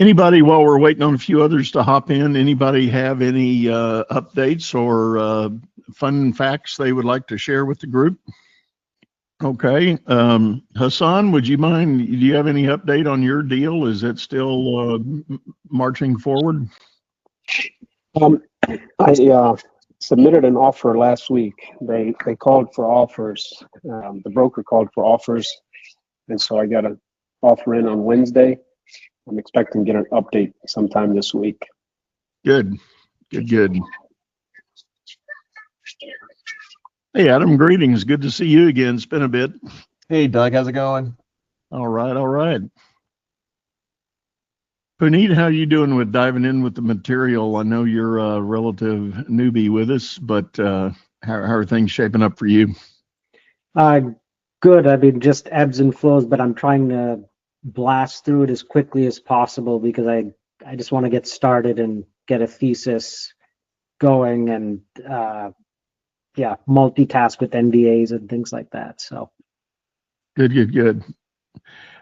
Anybody, while we're waiting on a few others to hop in, anybody have any updates or fun facts they would like to share with the group? Okay. Hassan, would you mind? Do you have any update on your deal? Is it still marching forward? I submitted an offer last week. They called for offers. The broker called for offers, and so I got an offer in on Wednesday. I'm expecting to get an update sometime this week. Good. Hey, Adam, greetings. Good to see you again. It's been a bit. Hey, Doug, how's it going? All right. Puneet, how you doing with diving in with the material? I know you're a relative newbie with us, but how are things shaping up for you? Good. I mean, just ebbs and flows, but I'm trying to blast through it as quickly as possible because I just want to get started and get a thesis going and multitask with NDAs and things like that. So Good.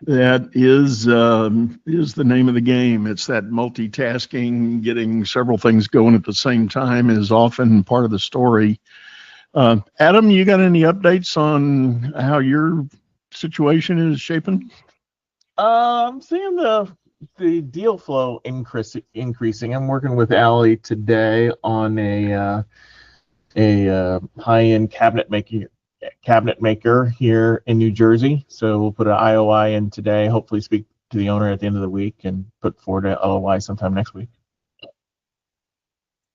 That is the name of the game. It's that multitasking, getting several things going at the same time is often part of the story. Adam, you got any updates on how your situation is shaping? I'm seeing the deal flow increasing. I'm working with Allie today on a high-end cabinet maker here in New Jersey. So we'll put an IOI in today. Hopefully, speak to the owner at the end of the week and put forward an LOI sometime next week.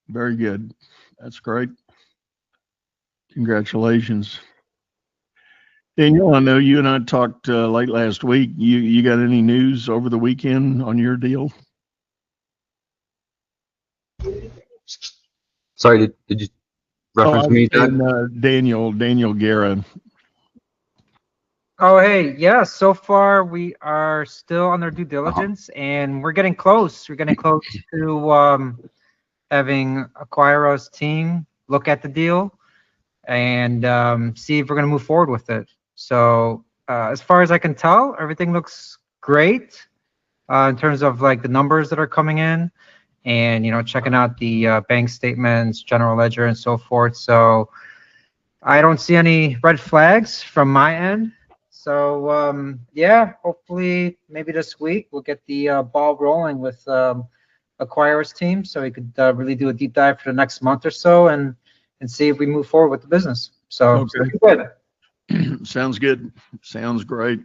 Very good. That's great. Congratulations. Daniel, I know you and I talked late last week. You got any news over the weekend on your deal? Sorry, did you reference me, Doug? Daniel Guerra. Oh, hey, yeah, so far we are still under due diligence and we're getting close. We're getting close to having Acquiro's team look at the deal and see if we're going to move forward with it. So as far as I can tell, everything looks great in terms of like the numbers that are coming in and, you know, checking out the bank statements, general ledger and so forth. So I don't see any red flags from my end. So yeah, hopefully maybe this week we'll get the ball rolling with Acquiro's team so we could really do a deep dive for the next month or so and see if we move forward with the business. So Okay. good. Sounds good. Sounds great.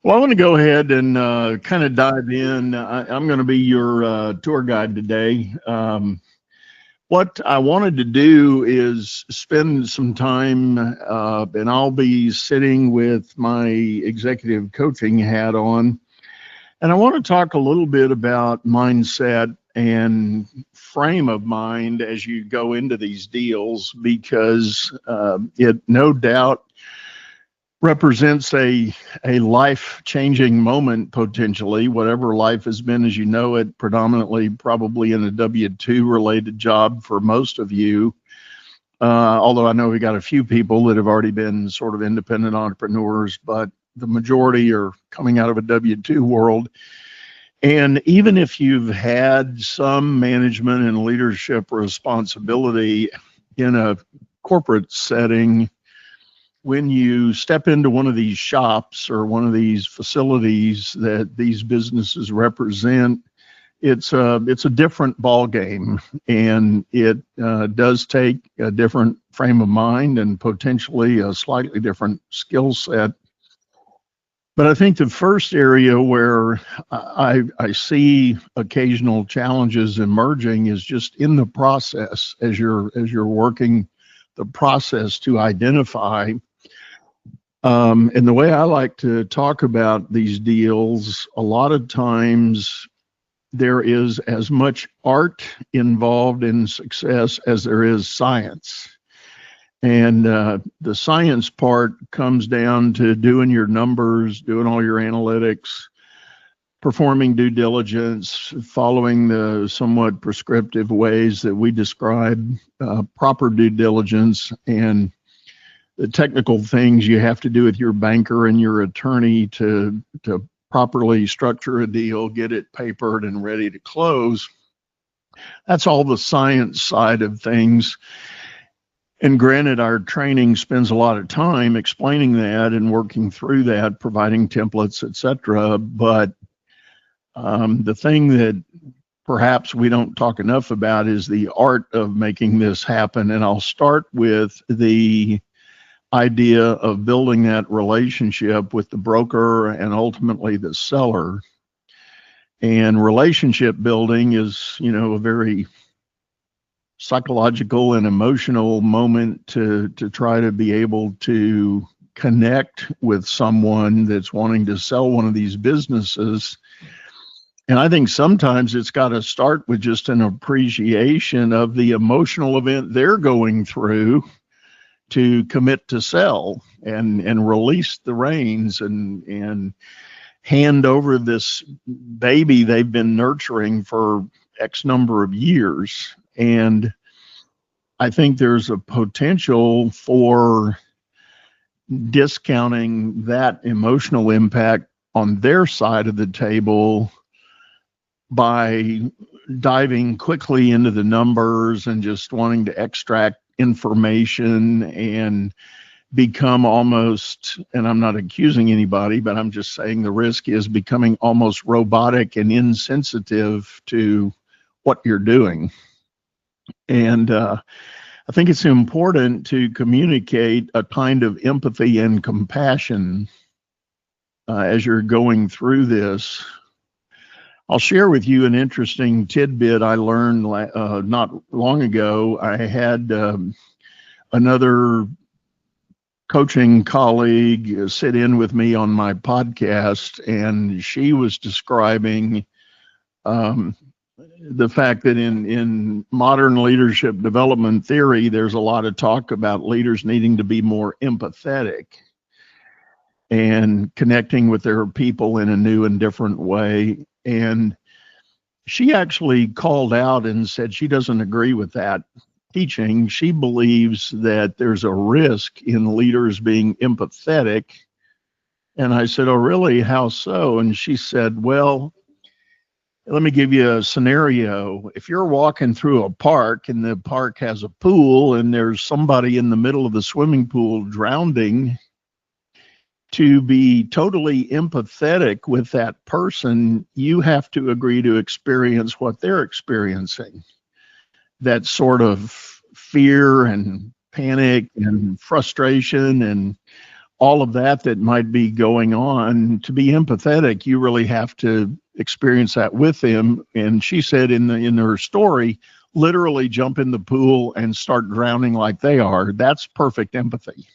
Well, I want to go ahead and kind of dive in. I'm going to be your tour guide today. What I wanted to do is spend some time, and I'll be sitting with my executive coaching hat on. And I want to talk a little bit about mindset and frame of mind as you go into these deals, because it no doubt represents a life-changing moment potentially, whatever life has been as you know it, predominantly probably in a W-2 related job for most of you. Although I know we got a few people that have already been sort of independent entrepreneurs, but the majority are coming out of a W-2 world. And even if you've had some management and leadership responsibility in a corporate setting, when you step into one of these shops or one of these facilities that these businesses represent, it's a different ball game, and it does take a different frame of mind and potentially a slightly different skill set. But I think the first area where I see occasional challenges emerging is just in the process as you're working the process to identify. And the way I like to talk about these deals, a lot of times there is as much art involved in success as there is science. And the science part comes down to doing your numbers, doing all your analytics, performing due diligence, following the somewhat prescriptive ways that we describe proper due diligence, and the technical things you have to do with your banker and your attorney to properly structure a deal, get it papered and ready to close. That's all the science side of things. And granted, our training spends a lot of time explaining that and working through that, providing templates, etc. But the thing that perhaps we don't talk enough about is the art of making this happen. And I'll start with the idea of building that relationship with the broker and ultimately the seller. And relationship building is, a very psychological and emotional moment to try to be able to connect with someone that's wanting to sell one of these businesses. And I think sometimes it's got to start with just an appreciation of the emotional event they're going through to commit to sell and release the reins and hand over this baby they've been nurturing for X number of years. And I think there's a potential for discounting that emotional impact on their side of the table by diving quickly into the numbers and just wanting to extract information and become almost, and I'm not accusing anybody, but I'm just saying the risk is becoming almost robotic and insensitive to what you're doing. And I think it's important to communicate a kind of empathy and compassion as you're going through this. I'll share with you an interesting tidbit I learned not long ago. I had another coaching colleague sit in with me on my podcast, and she was describing the fact that in modern leadership development theory, there's a lot of talk about leaders needing to be more empathetic and connecting with their people in a new and different way. And she actually called out and said she doesn't agree with that teaching. She believes that there's a risk in leaders being empathetic. And I said, "Oh, really? How so?" And she said, "Well, let me give you a scenario. If you're walking through a park and the park has a pool and there's somebody in the middle of the swimming pool drowning, to be totally empathetic with that person, you have to agree to experience what they're experiencing. That sort of fear and panic and frustration and all of that might be going on. To be empathetic, you really have to experience that with them." And she said in her story, literally jump in the pool and start drowning like they are. That's perfect empathy.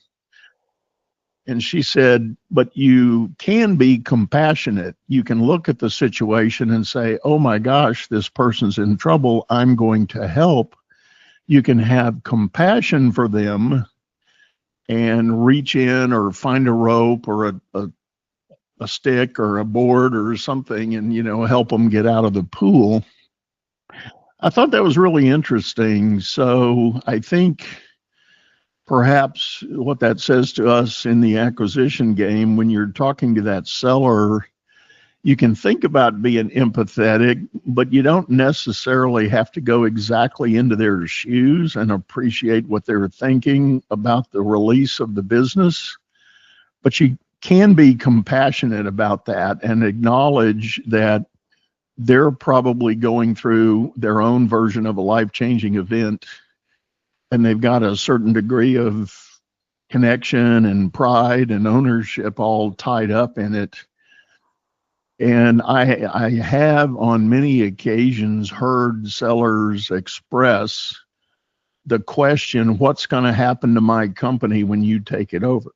And she said, but you can be compassionate. You can look at the situation and say, oh my gosh, this person's in trouble. I'm going to help. You can have compassion for them and reach in or find a rope or a stick or a board or something and, help them get out of the pool. I thought that was really interesting. So I think perhaps what that says to us in the acquisition game, when you're talking to that seller, you can think about being empathetic, but you don't necessarily have to go exactly into their shoes and appreciate what they're thinking about the release of the business. But you can be compassionate about that and acknowledge that they're probably going through their own version of a life-changing event, and they've got a certain degree of connection and pride and ownership all tied up in it. And I have on many occasions heard sellers express the question, what's going to happen to my company when you take it over?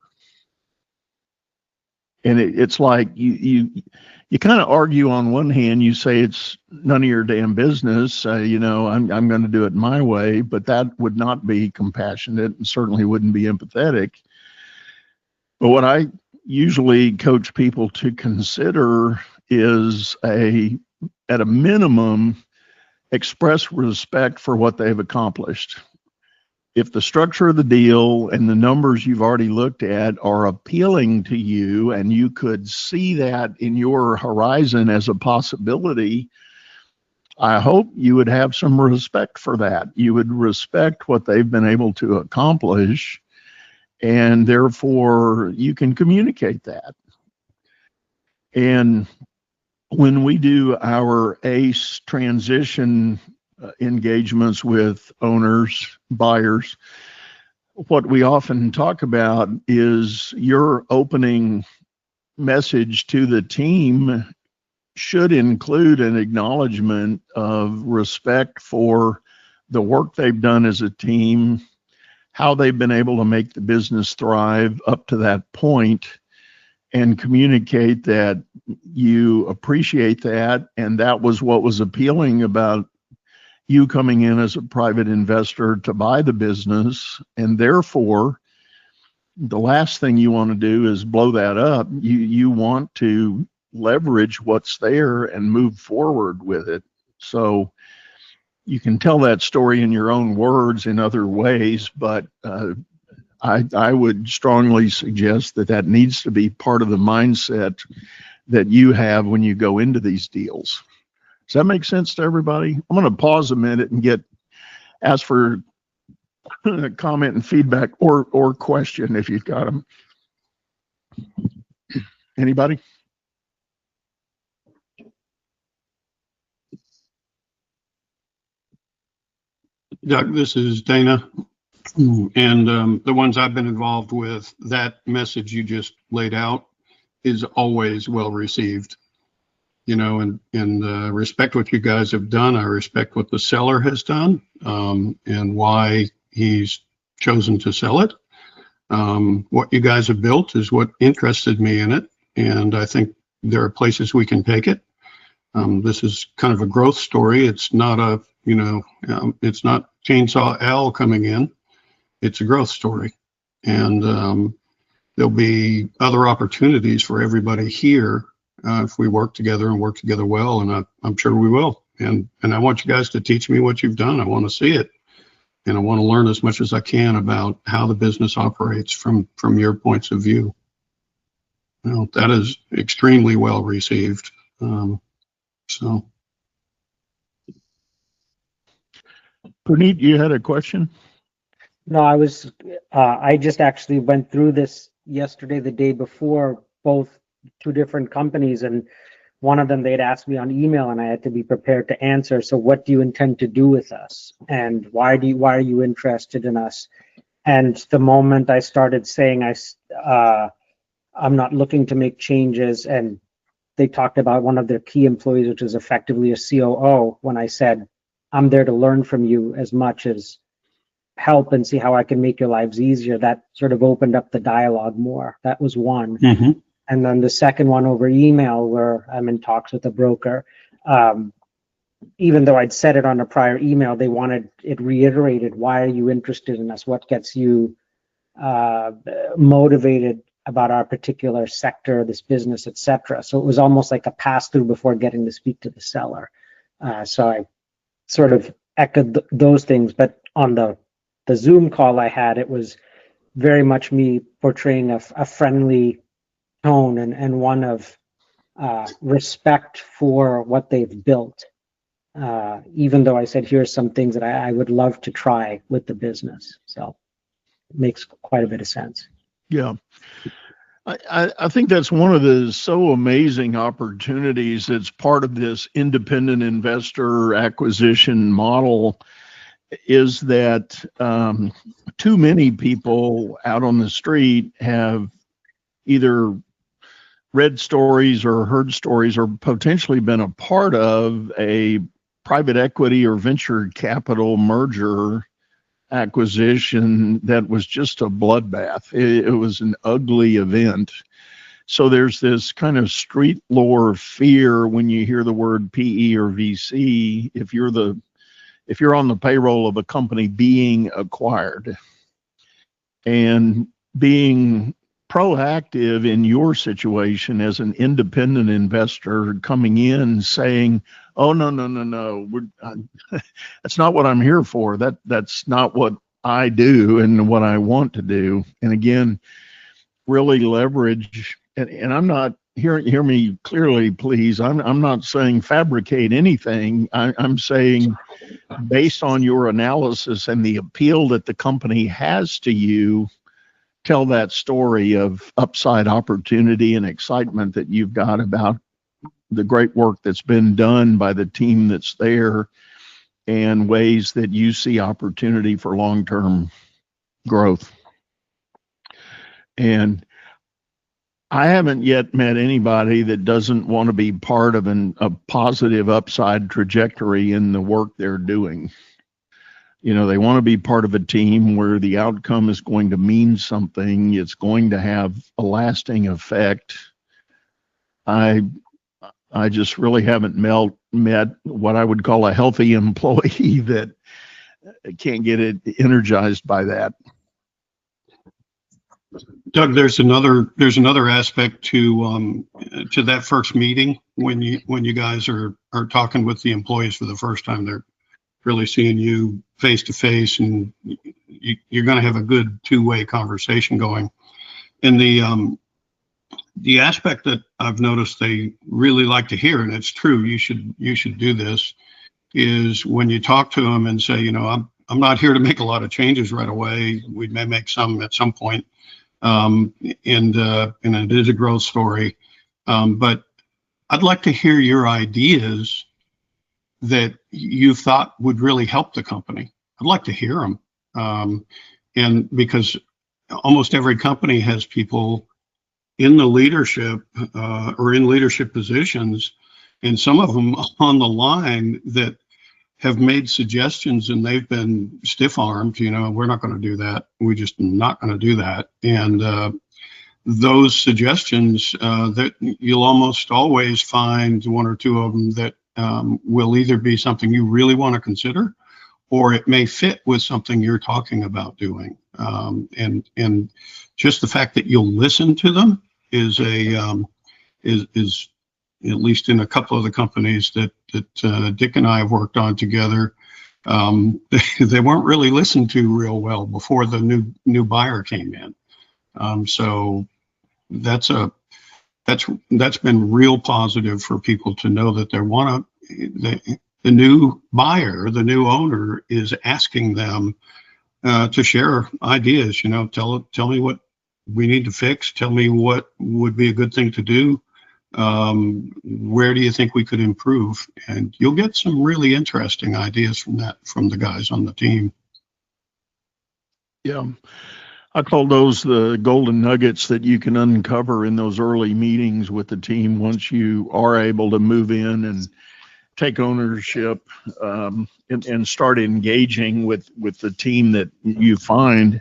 And it's like you kind of argue on one hand, you say it's none of your damn business. I'm going to do it my way, but that would not be compassionate and certainly wouldn't be empathetic. But what I usually coach people to consider is at a minimum, express respect for what they've accomplished. if the structure of the deal and the numbers you've already looked at are appealing to you and you could see that in your horizon as a possibility, I hope you would have some respect for that. You would respect what they've been able to accomplish, and therefore you can communicate that. And when we do our ACE transition engagements with owners, buyers, what we often talk about is your opening message to the team should include an acknowledgement of respect for the work they've done as a team, how they've been able to make the business thrive up to that point, and communicate that you appreciate that. And that was what was appealing about you coming in as a private investor to buy the business. And therefore, the last thing you want to do is blow that up. You want to leverage what's there and move forward with it. So you can tell that story in your own words in other ways, but I would strongly suggest that that needs to be part of the mindset that you have when you go into these deals. Does that make sense to everybody? I'm going to pause a minute and ask for comment and feedback or question if you've got them. Anybody? Doug, this is Dana. And the ones I've been involved with, that message you just laid out is always well received. You know, and respect what you guys have done. I respect what the seller has done, and why he's chosen to sell it. What you guys have built is what interested me in it, and I think there are places we can take it. This is kind of a growth story. It's not it's not Chainsaw Al coming in. It's a growth story, and there'll be other opportunities for everybody here if we work together and work together well, and I'm sure we will. And I want you guys to teach me what you've done. I want to see it, and I want to learn as much as I can about how the business operates from your points of view. Well, that is extremely well received. So, Puneet, you had a question? No, I just actually went through this yesterday, the day before, both two different companies, and one of them they'd asked me on email and I had to be prepared to answer. So what do you intend to do with us? And why are you interested in us? And the moment I started saying I'm not looking to make changes, and they talked about one of their key employees, which is effectively a COO, when I said, I'm there to learn from you as much as help and see how I can make your lives easier, that sort of opened up the dialogue more. That was one. mm-hmm. And then the second one over email, where I'm in talks with a broker. Even though I'd said it on a prior email, they wanted it reiterated. Why are you interested in us? What gets you motivated about our particular sector, this business, etc. So it was almost like a pass through before getting to speak to the seller. So I sort of echoed those things, but on the Zoom call I had, it was very much me portraying a friendly tone and one of respect for what they've built. Even though I said, here's some things that I would love to try with the business. So it makes quite a bit of sense. Yeah. I think that's one of the so amazing opportunities that's part of this independent investor acquisition model, is that too many people out on the street have either read stories or heard stories or potentially been a part of a private equity or venture capital merger acquisition that was just a bloodbath. It was an ugly event. So there's this kind of street lore fear when you hear the word PE or VC, if you're on the payroll of a company being acquired. And being proactive in your situation as an independent investor coming in saying, oh, no, that's not what I'm here for. That's not what I do and what I want to do. And again, really leverage, and I'm not, hear me clearly, please. I'm not saying fabricate anything. I'm saying based on your analysis and the appeal that the company has to you, tell that story of upside opportunity and excitement that you've got about the great work that's been done by the team that's there and ways that you see opportunity for long-term growth. And I haven't yet met anybody that doesn't want to be part of a positive upside trajectory in the work they're doing. You know, they want to be part of a team where the outcome is going to mean something. It's going to have a lasting effect. I just really haven't met what I would call a healthy employee that can't get it energized by that. Doug, there's another aspect to that first meeting when you guys are talking with the employees for the first time. They're really seeing you face to face, and you're going to have a good two-way conversation going. And the aspect that I've noticed they really like to hear, and it's true, you should do this, is when you talk to them and say, you know, I'm not here to make a lot of changes right away. We may make some at some point. And it is a growth story. But I'd like to hear your ideas that you thought would really help the company. I'd like to hear them. And because almost every company has people in the leadership or in leadership positions, and some of them on the line that have made suggestions and they've been stiff-armed. You know, we're not going to do that. We're just not going to do that. And those suggestions that you'll almost always find one or two of them that will either be something you really want to consider, or it may fit with something you're talking about doing. And just the fact that you'll listen to them is at least in a couple of the companies that Dick and I have worked on together, they weren't really listened to real well before the new buyer came in. So that's been real positive for people to know that the new buyer, the new owner, is asking them to share ideas. You know, tell me what we need to fix. Tell me what would be a good thing to do. Where do you think we could improve? And you'll get some really interesting ideas from the guys on the team. Yeah. I call those the golden nuggets that you can uncover in those early meetings with the team once you are able to move in and take ownership and start engaging with the team that you find.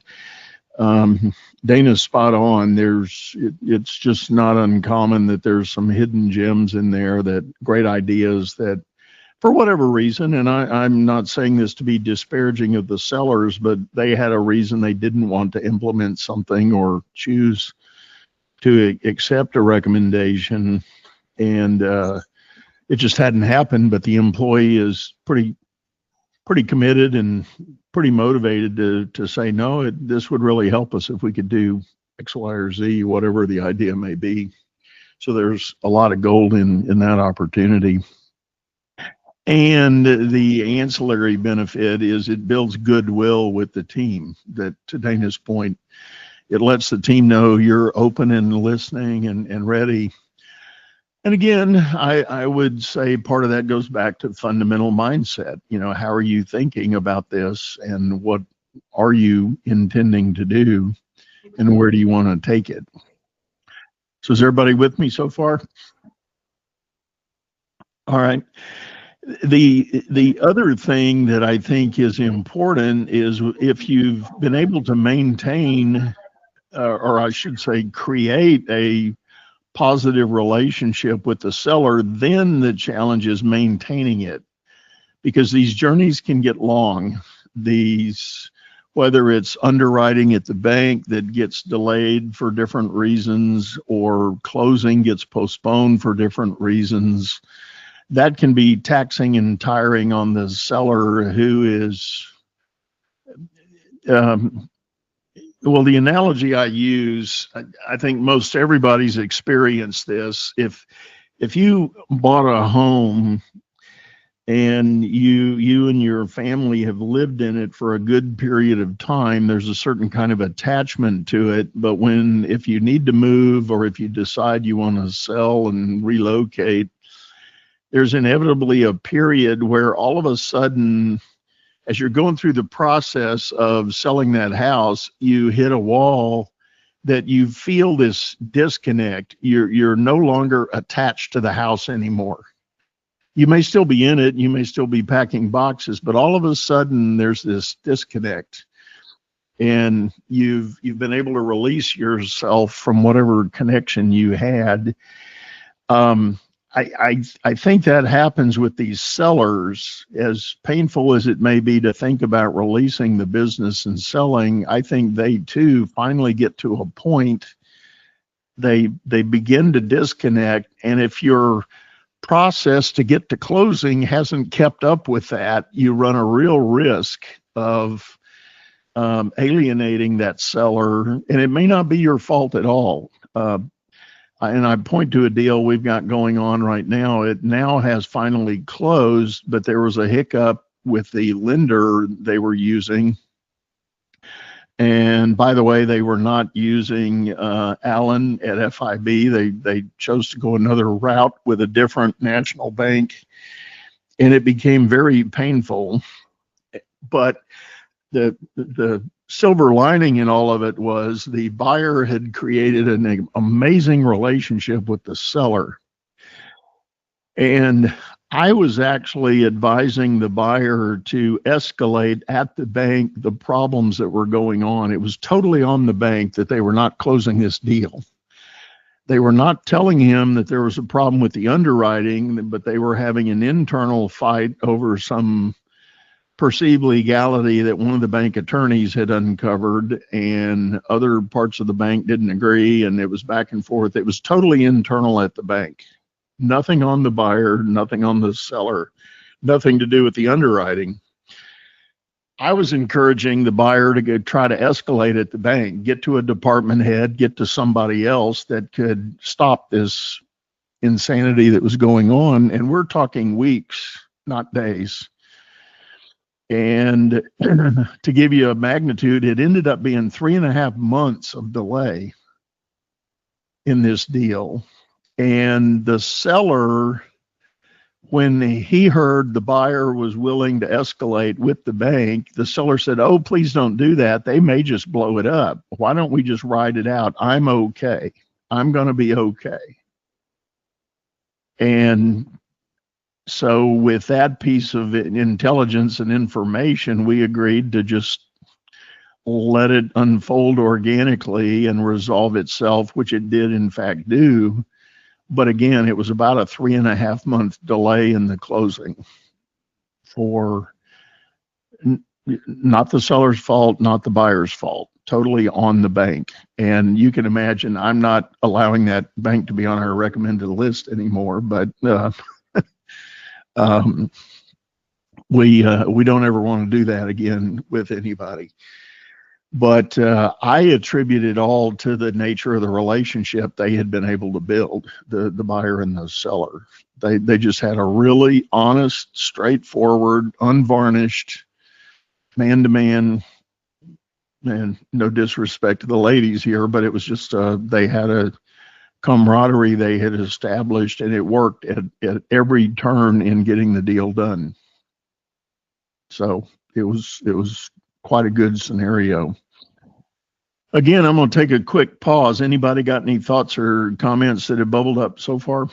Dana's spot on. It's just not uncommon that there's some hidden gems in there, that great ideas that for whatever reason, and I'm not saying this to be disparaging of the sellers, but they had a reason they didn't want to implement something or choose to accept a recommendation, and it just hadn't happened. But the employee is pretty committed and pretty motivated to say, no, this would really help us if we could do X, Y, or Z, whatever the idea may be. So there's a lot of gold in that opportunity. And the ancillary benefit is it builds goodwill with the team. That, to Dana's point, it lets the team know you're open and listening and ready. And again, I would say part of that goes back to fundamental mindset. You know, how are you thinking about this, and what are you intending to do, and where do you want to take it? So is everybody with me so far? All right. The other thing that I think is important is if you've been able to maintain, or I should say create a positive relationship with the seller, then the challenge is maintaining it, because these journeys can get long. Whether it's underwriting at the bank that gets delayed for different reasons, or closing gets postponed for different reasons, that can be taxing and tiring on the seller, who is Well, the analogy I use, I think most everybody's experienced this. If you bought a home and you and your family have lived in it for a good period of time, there's a certain kind of attachment to it. But if you need to move, or if you decide you want to sell and relocate, there's inevitably a period where all of a sudden, as you're going through the process of selling that house, you hit a wall that you feel this disconnect. You're no longer attached to the house anymore. You may still be in it, you may still be packing boxes, but all of a sudden there's this disconnect, and you've been able to release yourself from whatever connection you had. I think that happens with these sellers. As painful as it may be to think about releasing the business and selling, I think they too finally get to a point, they begin to disconnect. And if your process to get to closing hasn't kept up with that, you run a real risk of alienating that seller, and it may not be your fault at all. And I point to a deal we've got going on right now. It now has finally closed, but there was a hiccup with the lender they were using. And by the way, they were not using Allen at FIB. They chose to go another route with a different national bank, and it became very painful. But the silver lining in all of it was the buyer had created an amazing relationship with the seller. And I was actually advising the buyer to escalate at the bank the problems that were going on. It was totally on the bank that they were not closing this deal. They were not telling him that there was a problem with the underwriting, but they were having an internal fight over some perceived legality that one of the bank attorneys had uncovered, and other parts of the bank didn't agree, and it was back and forth. It was totally internal at the bank. Nothing on the buyer, nothing on the seller, nothing to do with the underwriting. I was encouraging the buyer to try to escalate at the bank, get to a department head, get to somebody else that could stop this insanity that was going on. And we're talking weeks, not days. And to give you a magnitude, it ended up being 3.5 months of delay in this deal. And the seller, when he heard the buyer was willing to escalate with the bank, the seller said, "Oh, please don't do that. They may just blow it up. Why don't we just ride it out? I'm okay. I'm going to be okay." And so with that piece of intelligence and information, we agreed to just let it unfold organically and resolve itself, which it did in fact do. But again, it was about a 3.5 month delay in the closing, for not the seller's fault, not the buyer's fault, totally on the bank. And you can imagine, I'm not allowing that bank to be on our recommended list anymore, but we don't ever want to do that again with anybody. But I attribute it all to the nature of the relationship they had been able to build, the buyer and the seller. They just had a really honest, straightforward, unvarnished, man-to-man, and no disrespect to the ladies here, but it was just they had a camaraderie they had established, and it worked at every turn in getting the deal done. So it was quite a good scenario. Again, I'm going to take a quick pause. Anybody got any thoughts or comments that have bubbled up so far?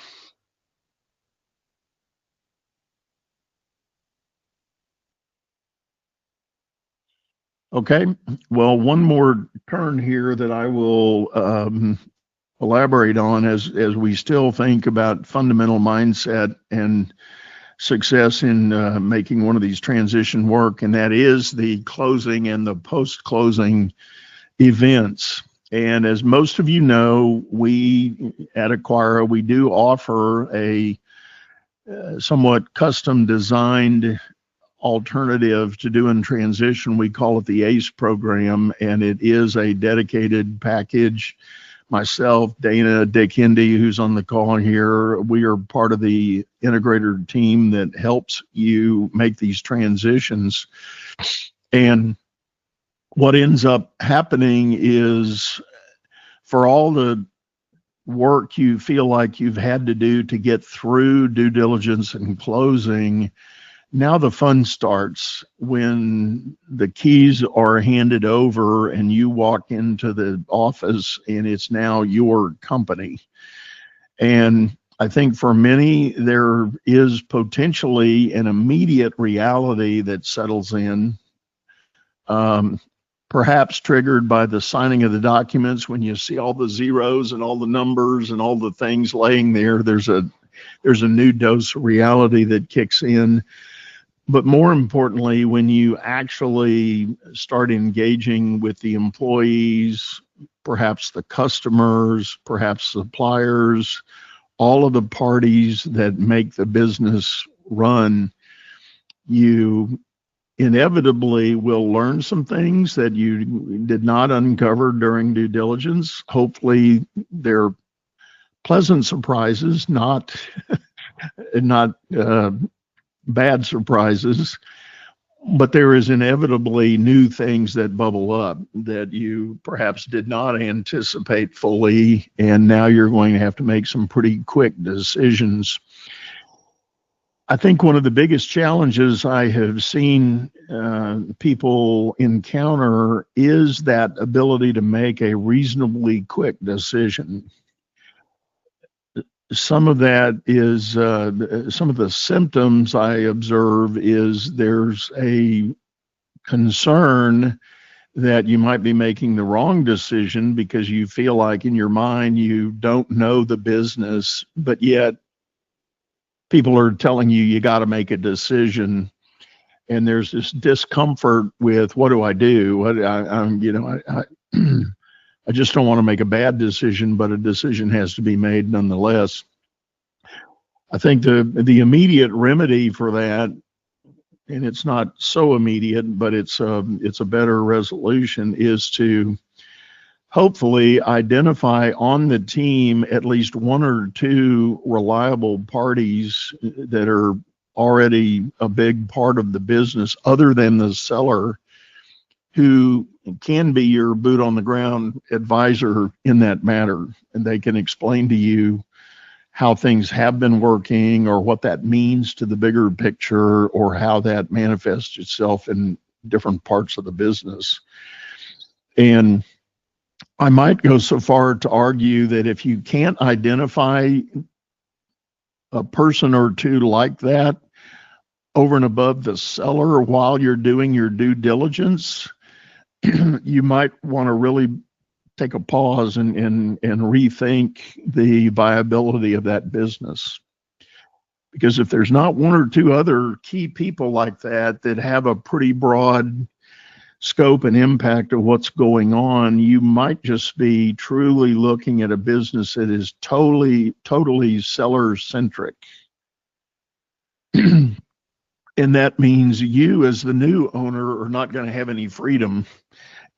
Okay. Well, one more turn here that I will elaborate on as we still think about fundamental mindset and success in making one of these transition work, and that is the closing and the post-closing events. And as most of you know, we at Acquira, we do offer a somewhat custom designed alternative to doing transition. We call it the ACE program, and it is a dedicated package. Myself, Dana, Dick Hindy, who's on the call here, we are part of the integrator team that helps you make these transitions. And what ends up happening is, for all the work you feel like you've had to do to get through due diligence and closing, now the fun starts when the keys are handed over and you walk into the office and it's now your company. And I think for many, there is potentially an immediate reality that settles in. Perhaps triggered by the signing of the documents. When you see all the zeros and all the numbers and all the things laying there, there's a new dose of reality that kicks in. But more importantly, when you actually start engaging with the employees, perhaps the customers, perhaps suppliers, all of the parties that make the business run, you inevitably will learn some things that you did not uncover during due diligence. Hopefully they're pleasant surprises, not bad surprises, but there is inevitably new things that bubble up that you perhaps did not anticipate fully, and now you're going to have to make some pretty quick decisions. I think one of the biggest challenges I have seen people encounter is that ability to make a reasonably quick decision. Some of that is some of the symptoms I observe is there's a concern that you might be making the wrong decision because you feel like in your mind you don't know the business, but yet people are telling you you got to make a decision, and there's this discomfort with what do I do? I just don't want to make a bad decision, but a decision has to be made nonetheless. I think the immediate remedy for that, and it's not so immediate, but it's a better resolution, is to hopefully identify on the team at least one or two reliable parties that are already a big part of the business other than the seller, who can be your boot on the ground advisor in that matter. And they can explain to you how things have been working or what that means to the bigger picture or how that manifests itself in different parts of the business. And I might go so far to argue that if you can't identify a person or two like that over and above the seller while you're doing your due diligence, you might want to really take a pause and rethink the viability of that business. Because if there's not one or two other key people like that that have a pretty broad scope and impact of what's going on, you might just be truly looking at a business that is totally seller centric. And that means you as the new owner are not going to have any freedom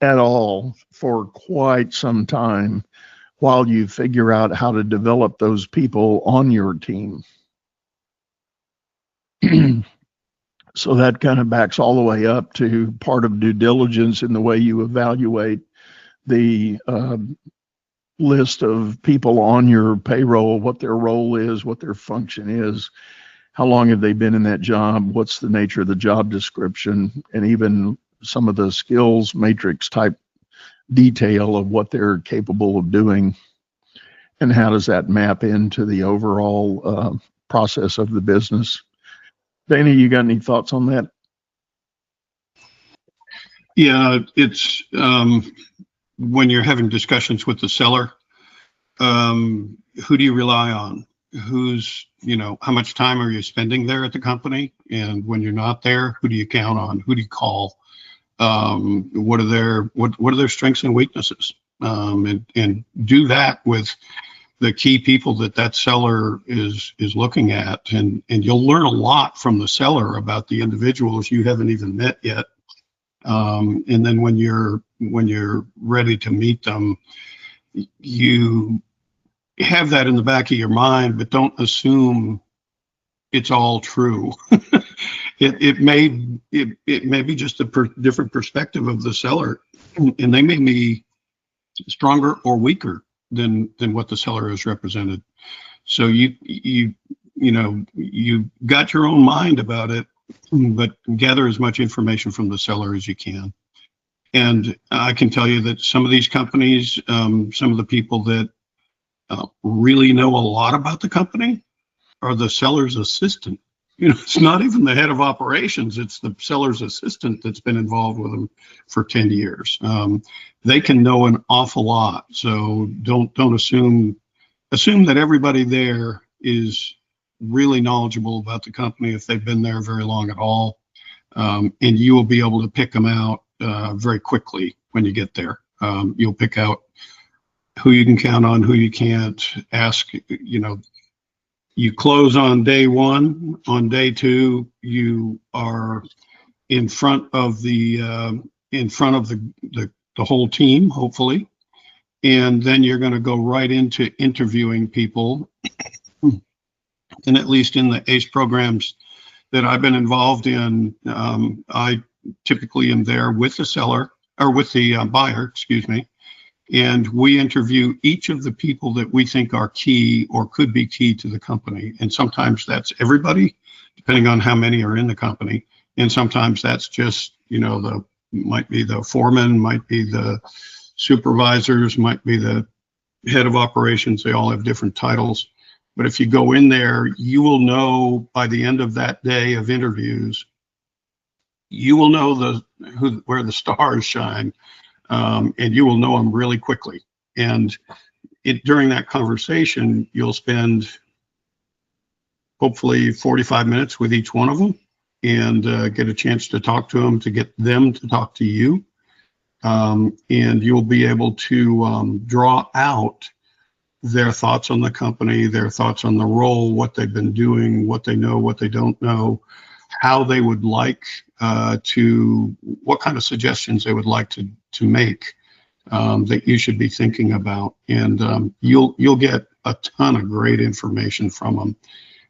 at all for quite some time while you figure out how to develop those people on your team. So that kind of backs all the way up to part of due diligence in the way you evaluate the list of people on your payroll, what their role is, what their function is, how long have they been in that job, what's the nature of the job description, and even some of the skills matrix type detail of what they're capable of doing, and how does that map into the overall process of the business. Dana, you got any thoughts on that? Yeah, it's when you're having discussions with the seller, who do you rely on? Who's, how much time are you spending there at the company? And when you're not there, who do you count on? Who do you call? What are their strengths and weaknesses? And do that with the key people that seller is looking at, and you'll learn a lot from the seller about the individuals you haven't even met yet. And then when you're ready to meet them, you have that in the back of your mind, but don't assume it's all true. It may be just a different perspective of the seller, and they may be stronger or weaker than what the seller has represented. So you got your own mind about it, but gather as much information from the seller as you can. And I can tell you that some of these companies, some of the people that really know a lot about the company are the seller's assistant. It's not even the head of operations. It's the seller's assistant that's been involved with them for 10 years. They can know an awful lot. So don't assume that everybody there is really knowledgeable about the company if they've been there very long at all. And you will be able to pick them out very quickly when you get there. You'll pick out who you can count on, who you can't. Ask, you close on day one. On day two, you are in front of the whole team, hopefully, and then you're going to go right into interviewing people. And at least in the ACE programs that I've been involved in, I typically am there with the seller or with the buyer, excuse me. And we interview each of the people that we think are key or could be key to the company. And sometimes that's everybody, depending on how many are in the company. And sometimes that's just, might be the foreman, might be the supervisors, might be the head of operations. They all have different titles. But if you go in there, you will know by the end of that day of interviews, you will know where the stars shine. And you will know them really quickly. And during that conversation, you'll spend hopefully 45 minutes with each one of them and get a chance to talk to them, to get them to talk to you. And you'll be able to draw out their thoughts on the company, their thoughts on the role, what they've been doing, what they know, what they don't know, how they would like what kind of suggestions they would like to make that you should be thinking about. And you'll get a ton of great information from them.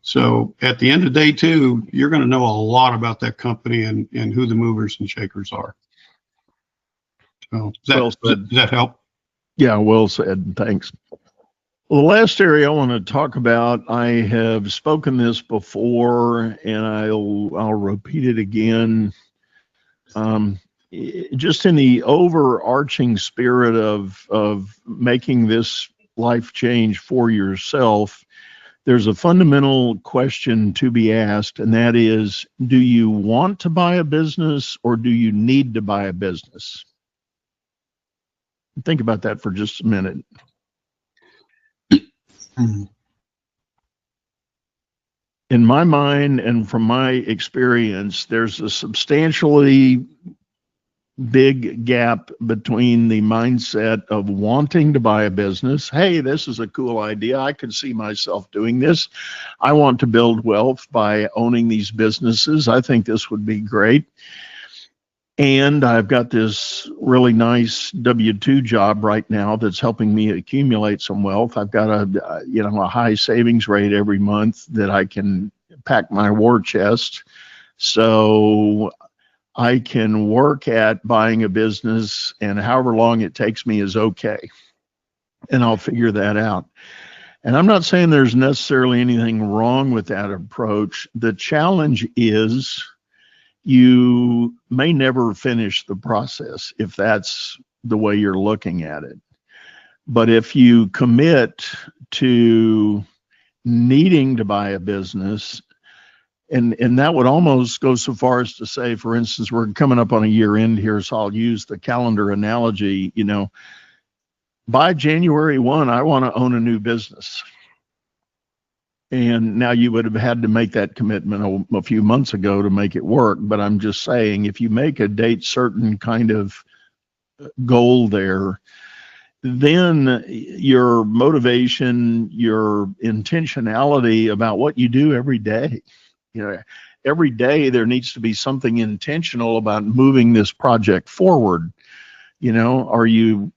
So at the end of day two, you're going to know a lot about that company and who the movers and shakers are. So does that help? Yeah, well said. Thanks. Well, the last area I want to talk about, I have spoken this before, and I'll repeat it again. Just in the overarching spirit of making this life change for yourself, there's a fundamental question to be asked, and that is, do you want to buy a business or do you need to buy a business? Think about that for just a minute. In my mind and from my experience, there's a substantially big gap between the mindset of wanting to buy a business. Hey, this is a cool idea. I could see myself doing this. I want to build wealth by owning these businesses. I think this would be great. And I've got this really nice W-2 job right now that's helping me accumulate some wealth. I've got a high savings rate every month that I can pack my war chest. So I can work at buying a business, and however long it takes me is okay. And I'll figure that out. And I'm not saying there's necessarily anything wrong with that approach. The challenge is you may never finish the process if that's the way you're looking at it. But if you commit to needing to buy a business, and that would almost go so far as to say, for instance, we're coming up on a year end here, so I'll use the calendar analogy. By January 1, I want to own a new business. And now you would have had to make that commitment a few months ago to make it work. But I'm just saying, if you make a date certain kind of goal there, then your motivation, your intentionality about what you do every day. You know, every day there needs to be something intentional about moving this project forward. You know, are you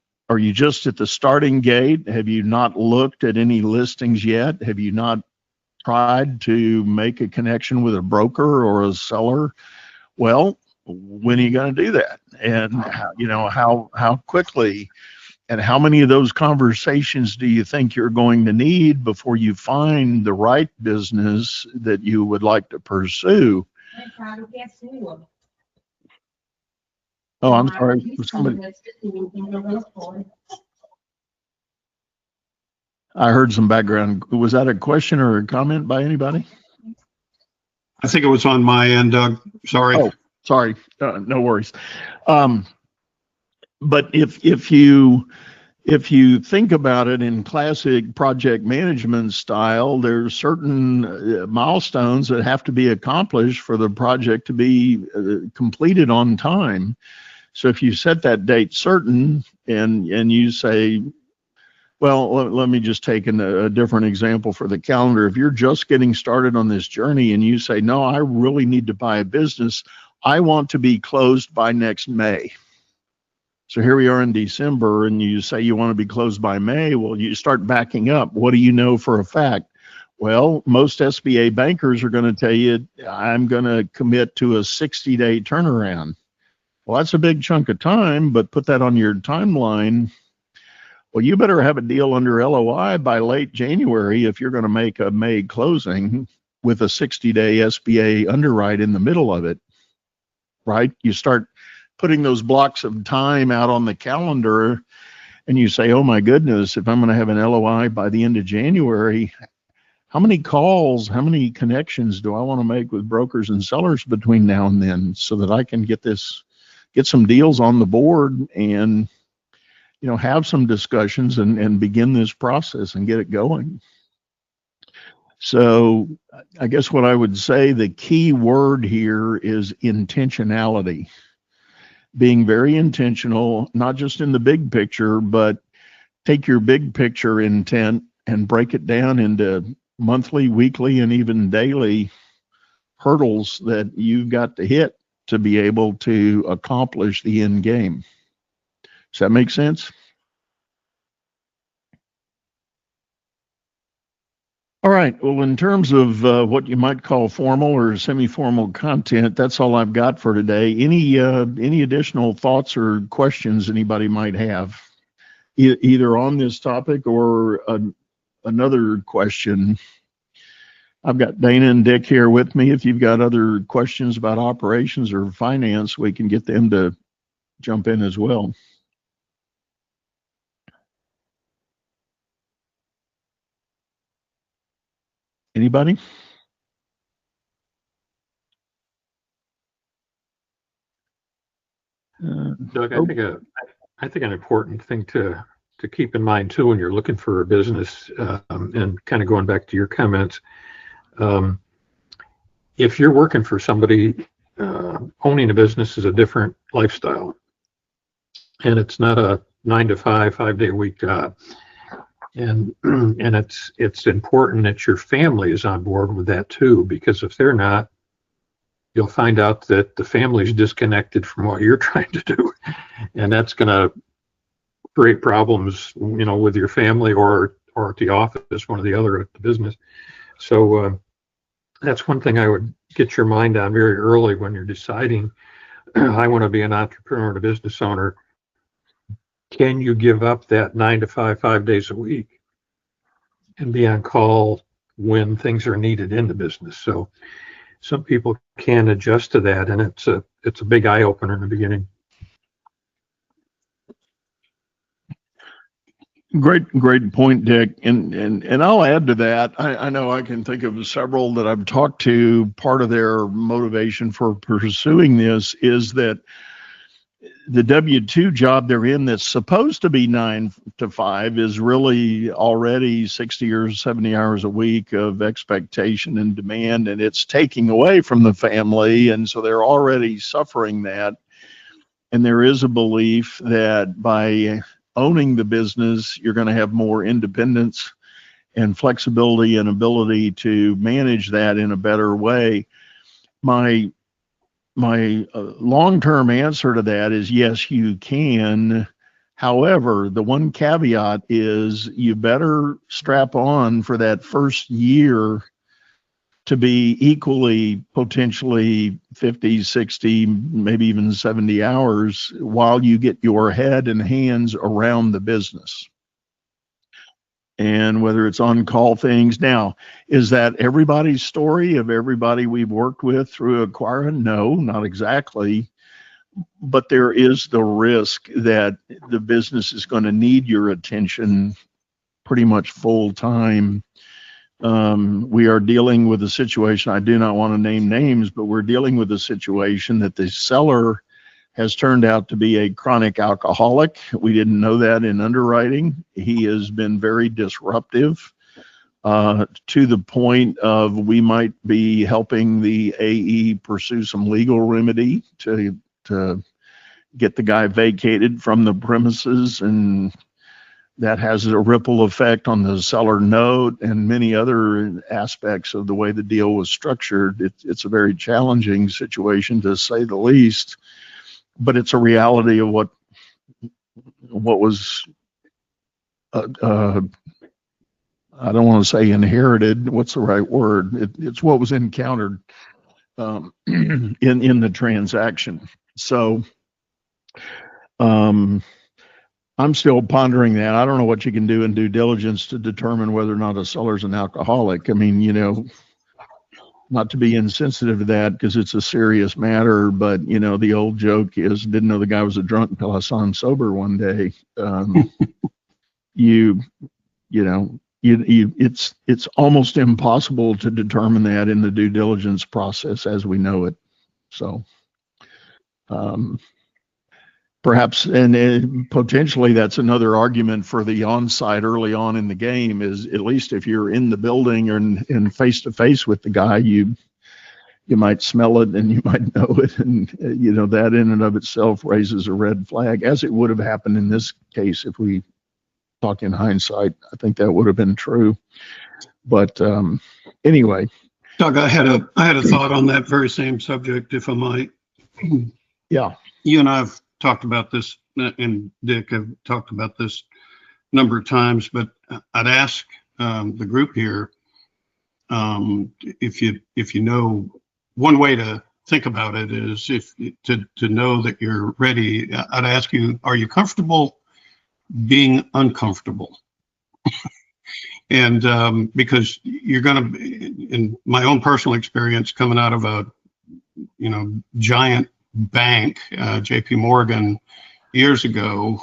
just at the starting gate? Have you not looked at any listings yet? Have you not tried to make a connection with a broker or a seller? Well, when are you going to do that? And you know, how quickly, and how many of those conversations do you think you're going to need before you find the right business that you would like to pursue? Oh, I'm sorry. I heard some background. Was that a question or a comment by anybody? I think it was on my end, Doug. Sorry. Oh, sorry. No worries. But if you think about it in classic project management style, there's certain milestones that have to be accomplished for the project to be completed on time. So if you set that date certain and you say, well, let me just take a different example for the calendar. If you're just getting started on this journey and you say, no, I really need to buy a business, I want to be closed by next May. So here we are in December and you say you want to be closed by May. Well, you start backing up. What do you know for a fact? Well, most SBA bankers are going to tell you, I'm going to commit to a 60-day turnaround. Well, that's a big chunk of time, but put that on your timeline. Well, you better have a deal under LOI by late January if you're going to make a May closing with a 60-day SBA underwrite in the middle of it, right? You start putting those blocks of time out on the calendar and you say, oh my goodness, if I'm going to have an LOI by the end of January, how many calls, how many connections do I want to make with brokers and sellers between now and then so that I can get some deals on the board and, you know, have some discussions and begin this process and get it going. So I guess what I would say, the key word here is intentionality. Being very intentional, not just in the big picture, but take your big picture intent and break it down into monthly, weekly, and even daily hurdles that you've got to hit to be able to accomplish the end game. Does that make sense? All right. Well, in terms of what you might call formal or semi-formal content, that's all I've got for today. Any additional thoughts or questions anybody might have, either on this topic or another question? I've got Dana and Dick here with me. If you've got other questions about operations or finance, we can get them to jump in as well. Anybody? Doug, I think an important thing to keep in mind too when you're looking for a business, and kind of going back to your comments, if you're working for somebody, owning a business is a different lifestyle, and it's not a 9 to 5, 5-day a week job, and it's important that your family is on board with that too, because if they're not, you'll find out that the family's disconnected from what you're trying to do. And that's going to create problems, you know, with your family or at the office, one or the other at the business. So that's one thing I would get your mind on very early when you're deciding, I want to be an entrepreneur and a business owner. Can you give up that 9 to 5, 5 days a week and be on call when things are needed in the business? So some people can adjust to that, and it's a big eye opener in the beginning. Great point, Dick. And I'll add to that. I know I can think of several that I've talked to. Part of their motivation for pursuing this is that the W-2 job they're in that's supposed to be 9 to 5 is really already 60 or 70 hours a week of expectation and demand, and it's taking away from the family, and so they're already suffering that. And there is a belief that by owning the business, you're going to have more independence and flexibility and ability to manage that in a better way. My long-term answer to that is yes, you can. However, the one caveat is you better strap on for that first year to be equally potentially 50, 60, maybe even 70 hours while you get your head and hands around the business. And whether it's on-call things. Now, is that everybody's story of everybody we've worked with through Acquira? No, not exactly. But there is the risk that the business is going to need your attention pretty much full time. We are dealing with a situation, I do not want to name names, but we're dealing with a situation that the seller has turned out to be a chronic alcoholic. We didn't know that in underwriting. He has been very disruptive to the point of we might be helping the AE pursue some legal remedy to get the guy vacated from the premises, and that has a ripple effect on the seller note and many other aspects of the way the deal was structured. It's a very challenging situation, to say the least, but it's a reality of what was I don't want to say inherited. What's the right word? It's what was encountered in the transaction. So I'm still pondering that. I don't know what you can do in due diligence to determine whether or not a seller's an alcoholic. I mean, not to be insensitive to that because it's a serious matter, but the old joke is, didn't know the guy was a drunk until I saw him sober one day. It's almost impossible to determine that in the due diligence process as we know it. So perhaps, and potentially that's another argument for the on-site early on in the game, is at least if you're in the building or in face-to-face with the guy, you might smell it and you might know it. And, that in and of itself raises a red flag, as it would have happened in this case. If we talk in hindsight, I think that would have been true. But anyway. Doug, I had a thought on that very same subject, if I might. Yeah. You and I have talked about this, and Dick have talked about this a number of times, but I'd ask the group here if you know, one way to think about it is to know that you're ready. I'd ask you, are you comfortable being uncomfortable? And because you're going to, in my own personal experience, coming out of a giant bank, JP Morgan, years ago,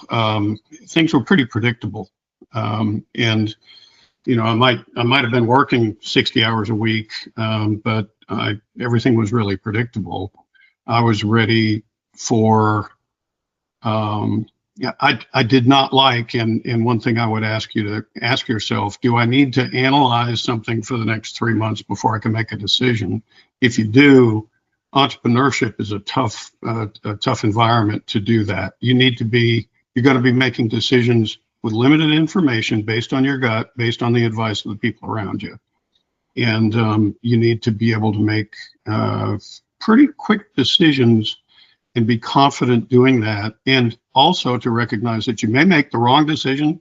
things were pretty predictable. And I might have been working 60 hours a week, but everything was really predictable. I was ready for, I did not like, and one thing I would ask you to ask yourself, do I need to analyze something for the next 3 months before I can make a decision? If you do, entrepreneurship is a tough environment to do that. You're going to be making decisions with limited information, based on your gut, based on the advice of the people around you. And you need to be able to make pretty quick decisions and be confident doing that. And also to recognize that you may make the wrong decision,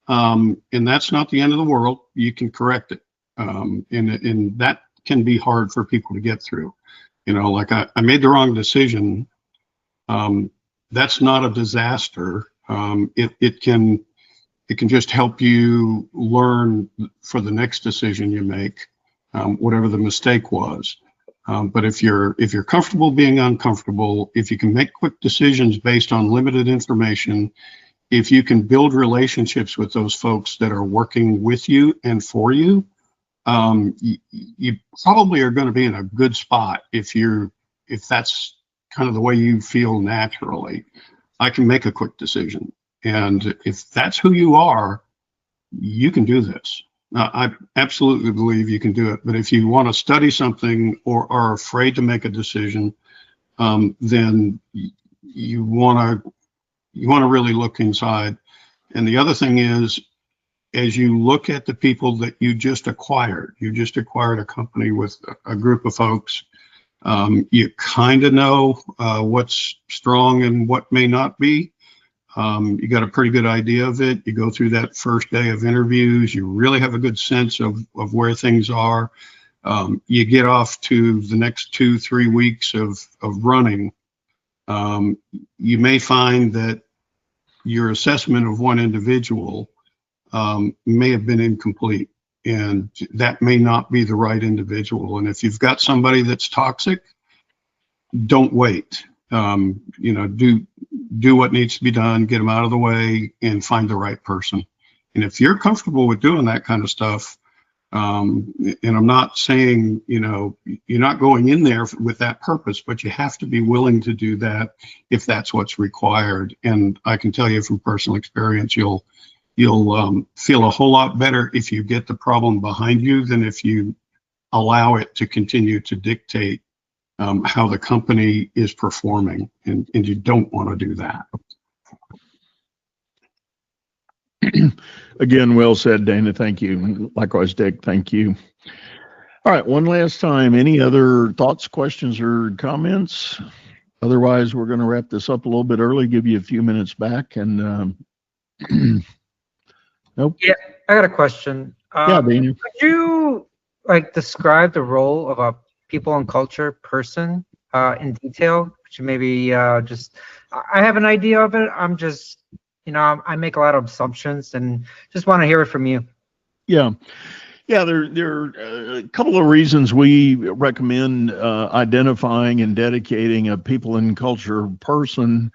and that's not the end of the world. You can correct it. And that can be hard for people to get through. Like I made the wrong decision. That's not a disaster. It can just help you learn for the next decision you make, whatever the mistake was. But if you're comfortable being uncomfortable, if you can make quick decisions based on limited information, if you can build relationships with those folks that are working with you and for you, you probably are going to be in a good spot if that's kind of the way you feel naturally. I can make a quick decision. And if that's who you are, you can do this. I absolutely believe you can do it. But if you want to study something or are afraid to make a decision, then you want to really look inside And the other thing is, as you look at the people that you just acquired a company with a group of folks. You kind of know what's strong and what may not be. You got a pretty good idea of it. You go through that first day of interviews. You really have a good sense of where things are. You get off to the next 2-3 weeks of running. You may find that your assessment of one individual may have been incomplete, and that may not be the right individual. And if you've got somebody that's toxic, don't wait. Do what needs to be done, get them out of the way, and find the right person. And if you're comfortable with doing that kind of stuff, and I'm not saying, you're not going in there with that purpose, but you have to be willing to do that if that's what's required. And I can tell you from personal experience, you'll feel a whole lot better if you get the problem behind you than if you allow it to continue to dictate how the company is performing, and you don't want to do that. Again, well said, Dana. Thank you. Likewise, Dick. Thank you. All right, one last time. Any other thoughts, questions, or comments? Otherwise, we're going to wrap this up a little bit early, give you a few minutes back. And nope. Yeah, I got a question. Yeah, Dana. Could you describe the role of a people and culture person in detail? Could you maybe I have an idea of it. I'm just, I make a lot of assumptions and just want to hear it from you. Yeah. There are a couple of reasons we recommend identifying and dedicating a people and culture person.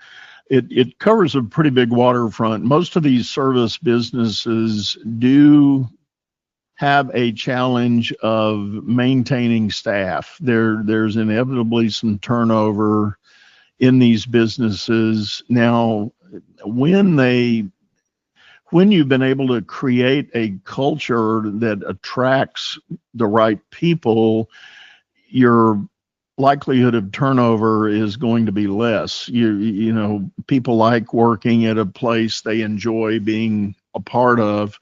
It covers a pretty big waterfront. Most of these service businesses do have a challenge of maintaining staff. There's inevitably some turnover in these businesses. Now, when you've been able to create a culture that attracts the right people, your likelihood of turnover is going to be less. People like working at a place they enjoy being a part of,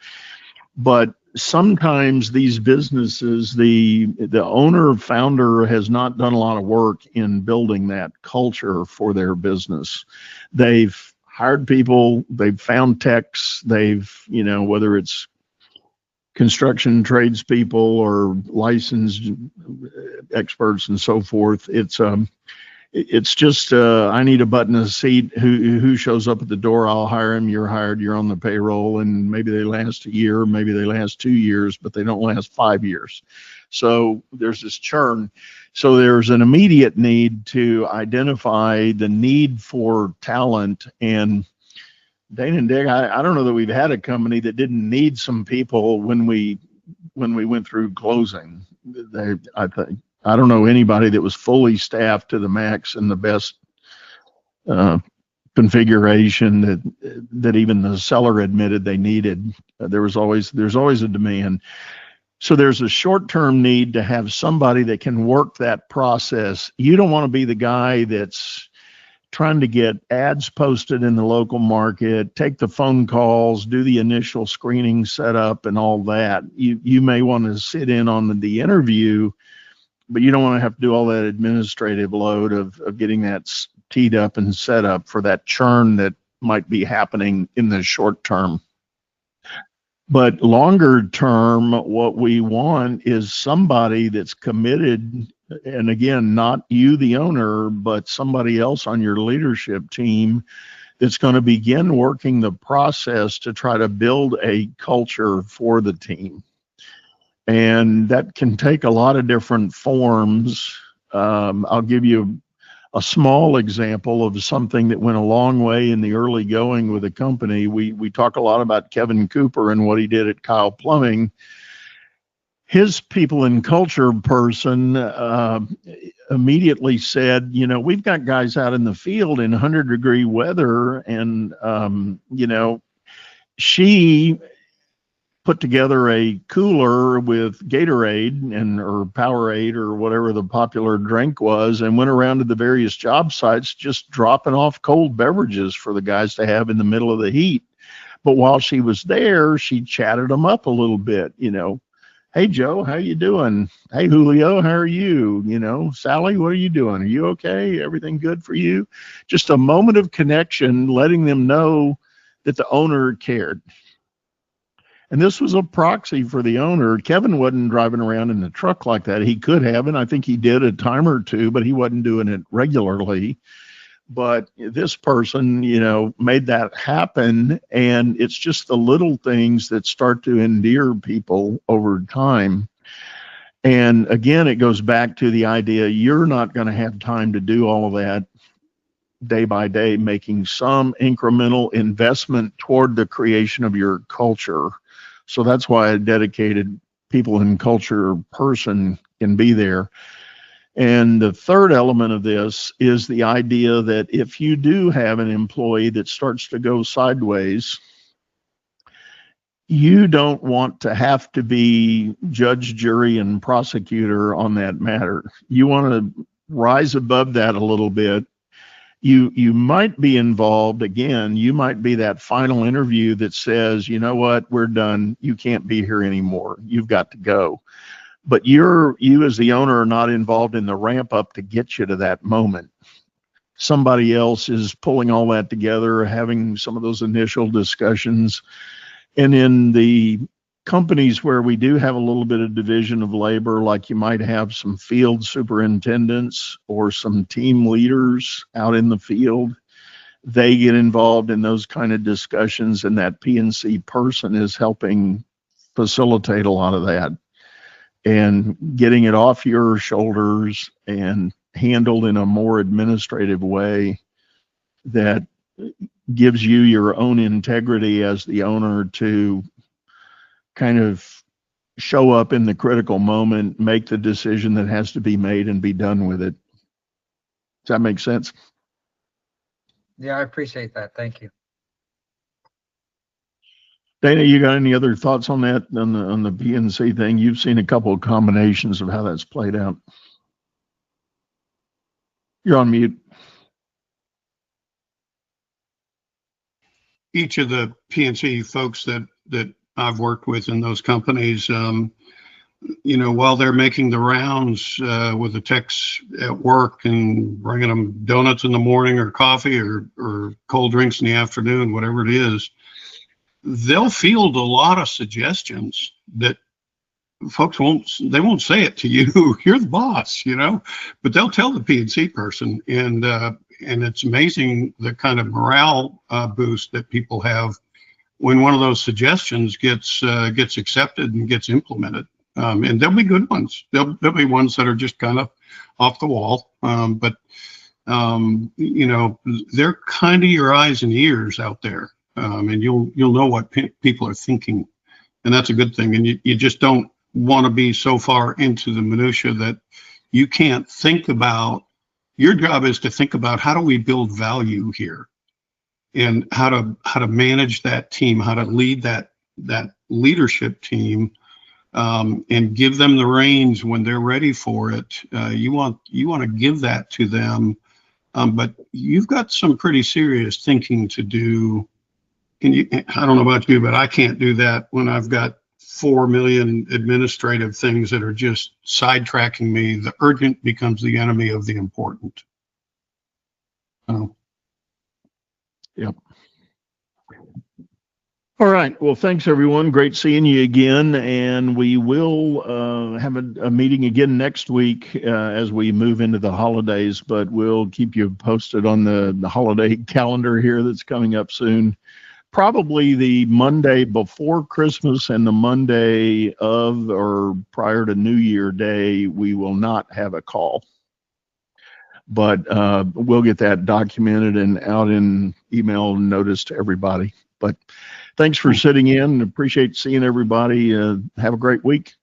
but sometimes these businesses, the owner founder has not done a lot of work in building that culture for their business. They've hired people, they've found techs, whether it's construction tradespeople or licensed experts and so forth. It's just I need a button, a seat. Who shows up at the door? I'll hire him. You're hired. You're on the payroll, and maybe they last a year, maybe they last 2 years, but they don't last 5 years. So there's this churn. So there's an immediate need to identify the need for talent. And Dana and Dick, I don't know that we've had a company that didn't need some people when we went through closing. I don't know anybody that was fully staffed to the max in the best configuration that even the seller admitted they needed. There's always a demand. So there's a short-term need to have somebody that can work that process. You don't want to be the guy that's trying to get ads posted in the local market, take the phone calls, do the initial screening setup and all that. You may want to sit in on the interview, but you don't want to have to do all that administrative load of getting that teed up and set up for that churn that might be happening in the short term. But longer term, what we want is somebody that's committed, and again, not you, the owner, but somebody else on your leadership team that's going to begin working the process to try to build a culture for the team. And that can take a lot of different forms. I'll give you a small example of something that went a long way in the early going with the company. We talk a lot about Kevin Cooper and what he did at Kyle Plumbing. His people and culture person immediately said, we've got guys out in the field in 100-degree weather, and she put together a cooler with Gatorade or Powerade or whatever the popular drink was, and went around to the various job sites just dropping off cold beverages for the guys to have in the middle of the heat. But while she was there, she chatted them up a little bit, Hey, Joe, how you doing? Hey, Julio, how are you? Sally, what are you doing? Are you okay? Everything good for you? Just a moment of connection, letting them know that the owner cared. And this was a proxy for the owner. Kevin wasn't driving around in the truck like that. He could have, and I think he did a time or two, but he wasn't doing it regularly. But this person, made that happen. And it's just the little things that start to endear people over time. And again, it goes back to the idea you're not going to have time to do all of that day by day, making some incremental investment toward the creation of your culture. So that's why a dedicated people and culture person can be there. And the third element of this is the idea that if you do have an employee that starts to go sideways, you don't want to have to be judge, jury, and prosecutor on that matter. You want to rise above that a little bit. You might be involved again. You might be that final interview that says, you know what, we're done. You can't be here anymore. You've got to go. But you as the owner are not involved in the ramp up to get you to that moment. Somebody else is pulling all that together, having some of those initial discussions. And in the companies where we do have a little bit of division of labor, like you might have some field superintendents or some team leaders out in the field, they get involved in those kind of discussions, and that P&C person is helping facilitate a lot of that and getting it off your shoulders and handled in a more administrative way that gives you your own integrity as the owner to kind of show up in the critical moment, make the decision that has to be made, and be done with it. Does that make sense? Yeah, I appreciate that. Thank you. Dana, you got any other thoughts on that, on the P&C thing? You've seen a couple of combinations of how that's played out. You're on mute. Each of the P&C folks that I've worked with in those companies, while they're making the rounds with the techs at work and bringing them donuts in the morning or coffee or cold drinks in the afternoon, whatever it is, they'll field a lot of suggestions that folks won't say it to you. You're the boss, but they'll tell the P&C person, and it's amazing the kind of morale boost that people have when one of those suggestions gets accepted and gets implemented. And there'll be good ones. There'll be ones that are just kind of off the wall, but they're kind of your eyes and ears out there. And you'll know what people are thinking, and that's a good thing. And you just don't want to be so far into the minutia that you can't think about. Your job is to think about, how do we build value here, and how to manage that team, how to lead that leadership team, and give them the reins when they're ready for it. You want to give that to them, but you've got some pretty serious thinking to do. I don't know about you, but I can't do that when I've got 4 million administrative things that are just sidetracking me. The urgent becomes the enemy of the important. Yep. All right. Well, thanks, everyone. Great seeing you again. And we will have a meeting again next week as we move into the holidays, but we'll keep you posted on the holiday calendar here that's coming up soon. Probably the Monday before Christmas and the Monday of or prior to New Year Day, we will not have a call. But we'll get that documented and out in email notice to everybody. But thanks for sitting in. Appreciate seeing everybody. Have a great week.